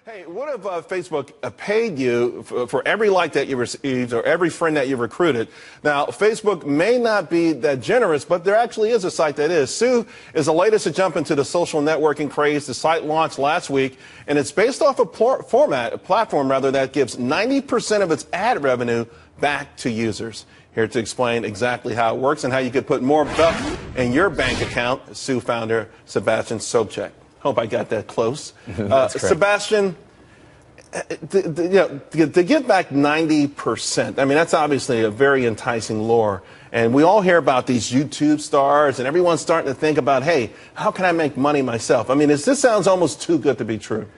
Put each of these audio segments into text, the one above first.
Hey, what if Facebook paid you for every like that you received or every friend that you recruited? Now, Facebook may not be that generous, but there actually is a site that is. Sue is the latest to jump into the social networking craze. The site launched last week, and it's based off a platform that gives 90% of its ad revenue back to users. Here to explain exactly how it works and how you could put more buck in your bank account, Sue founder Sebastian Sobczak. Hope I got that close. Sebastian, to give back 90%, I mean, that's obviously a very enticing lure. And we all hear about these YouTube stars, and everyone's starting to think about, hey, how can I make money myself? I mean, this sounds almost too good to be true.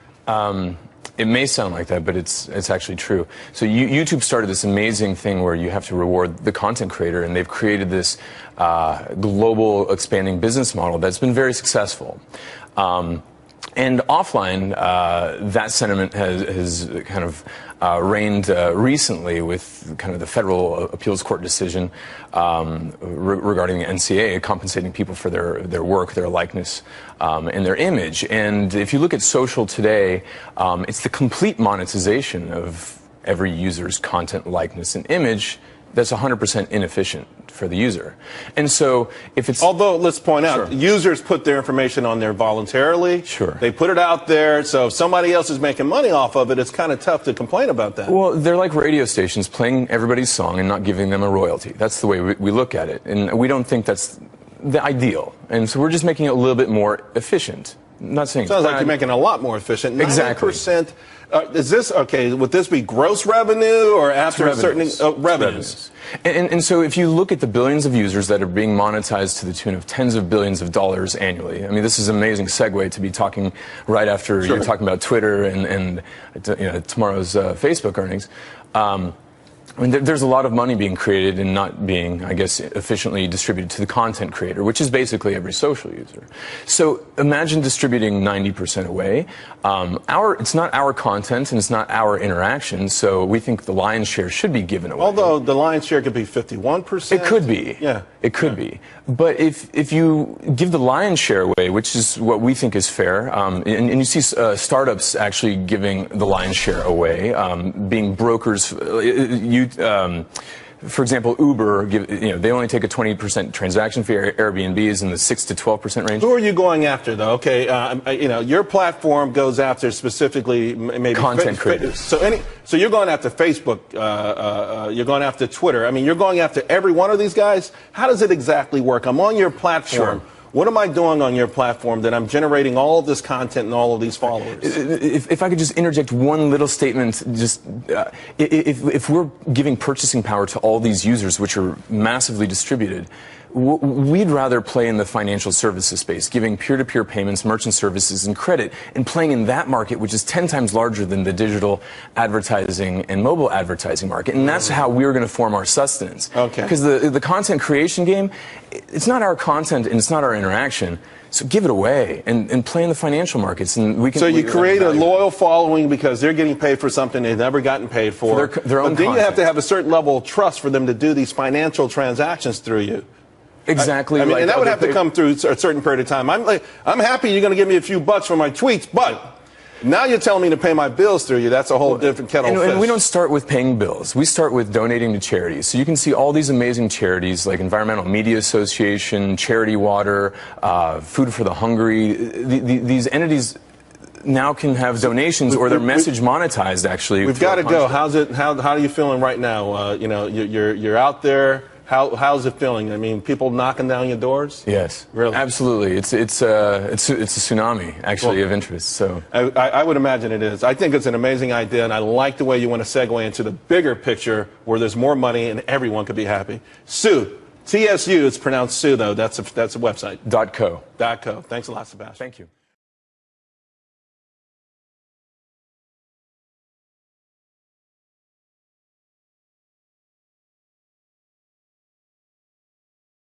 It may sound like that, but it's actually true. So YouTube started this amazing thing where you have to reward the content creator, and they've created this global expanding business model that's been very successful. And offline, that sentiment has kind of reigned recently with kind of the federal appeals court decision regarding the NCA compensating people for their work, their likeness, and their image. And if you look at social today, it's the complete monetization of every user's content, likeness, and image that's 100% inefficient for the user. And so if it's... Although, let's point out, users put their information on there voluntarily. Sure. They put it out there, so if somebody else is making money off of it, it's kind of tough to complain about that. Well, they're like radio stations playing everybody's song and not giving them a royalty. That's the way we look at it. And we don't think that's the ideal. And so we're just making it a little bit more efficient. I'm not saying sounds like you're making it a lot more efficient. 90%. Exactly. Is this, okay, would this be gross revenue or after a certain revenues? And so if you look at the billions of users that are being monetized to the tune of tens of billions of dollars annually, I mean, this is an amazing segue to be talking right after you're talking about Twitter and tomorrow's Facebook earnings. I mean, there's a lot of money being created and not being, I guess, efficiently distributed to the content creator, which is basically every social user. So imagine distributing 90% away. It's not our content and it's not our interaction, so we think the lion's share should be given away. Although the lion's share could be 51%. It could be. Yeah. It could be. But if you give the lion's share away, which is what we think is fair, and you see startups actually giving the lion's share away, being brokers, for example, Uber, they only take a 20% transaction fee. Airbnb is in the 6 to 12% range. Who are you going after, though? Okay, your platform goes after specifically maybe content creators. So you're going after Facebook. You're going after Twitter. I mean, you're going after every one of these guys. How does it exactly work? I'm on your platform. Sure. What am I doing on your platform that I'm generating all of this content and all of these followers? If I could just interject one little statement, just if we're giving purchasing power to all these users, which are massively distributed, we'd rather play in the financial services space, giving peer-to-peer payments, merchant services, and credit, and playing in that market, which is 10 times larger than the digital advertising and mobile advertising market. And that's how we're going to form our sustenance. Okay. Because the content creation game, it's not our content and it's not our interaction. So give it away and play in the financial markets, and we can. So you create a loyal following because they're getting paid for something they've never gotten paid for. Their own but then content. You have to have a certain level of trust for them to do these financial transactions through you. Exactly. I mean, and that would have to come through a certain period of time. I'm happy you're going to give me a few bucks for my tweets, but now you're telling me to pay my bills through you. That's a whole different kettle of fish. And we don't start with paying bills. We start with donating to charities. So you can see all these amazing charities like Environmental Media Association, Charity Water, Food for the Hungry. These entities now can have donations or their message monetized, actually. We've got to go. How are you feeling right now? You're out there. How's it feeling? I mean, people knocking down your doors? Yes, really, absolutely. It's a tsunami actually of interest. So I would imagine it is. I think it's an amazing idea, and I like the way you want to segue into the bigger picture where there's more money and everyone could be happy. Sue, TSU. It's pronounced Sue though. That's a website. .co. .co. Thanks a lot, Sebastian. Thank you.